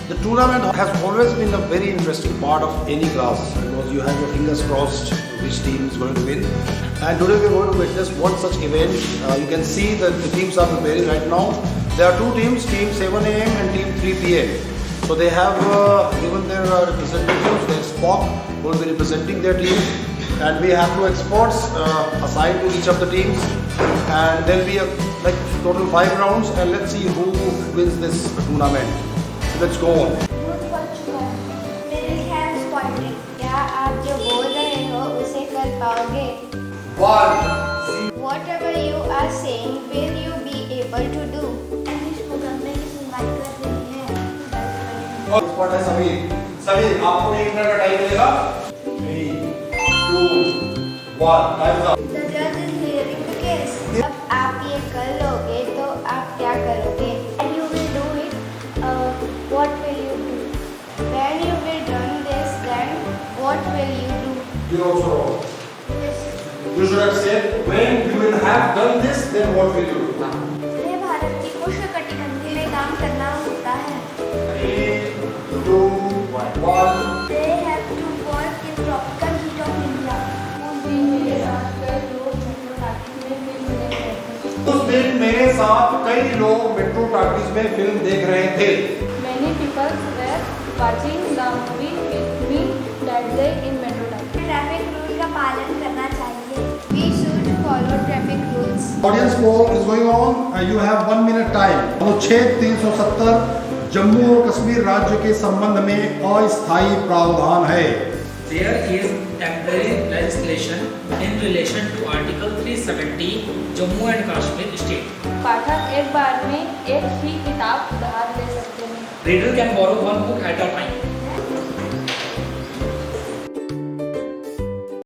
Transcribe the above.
The tournament has always been a very interesting part of any class because you have your fingers crossed which team is going to win. And today we are going to witness one such event. You can see that the teams are preparing right now. There are two teams, team 7 AM and team 3 PM. So they have given their representatives, their Spock will be representing their team. And we have two experts assigned to each of the teams. And there will be like total 5 rounds, and let's see who wins this tournament. Let's go on. मेरे ख्याल squadron क्या आप जो बोल रहे हो उसे कर पाओगे? Whatever you are saying, will you be able to do? English program में किसी बात कर रही है। और स्पॉट है सभी आपको 1 मिनट का टाइम मिलेगा। 3, 2, 1 time up. The judge is hearing the case. जब आप ये कर लोगे तो आप क्या करोगे? And you will do it. What will you do? When you will done this, then what will you do? You also wrong. Yes. You should have said when you will have done this, then what will you do? ये भारत की उष्णकटिबंधीय में काम करना होता है। 3, 2, 1. They have to work in tropical heat of India. उस दिन मेरे साथ कई लोग मेट्रो टॉकीज में फिल्म देख रहे थे। Many people were watching the movie with me that day in Metro Talkies. Traffic rule का पालन करना चाहिए। We should follow traffic rules. Audience poll is going on. You have 1 minute time. अनुच्छेद 370 जम्मू और कश्मीर राज्य के संबंध में अस्थायी प्रावधान है। There is temporary legislation in relation to Article 370 Jammu and Kashmir State. पाठक एक बार में एक ही किताब उधार ले सकते हैं। Reader can borrow one book at a time.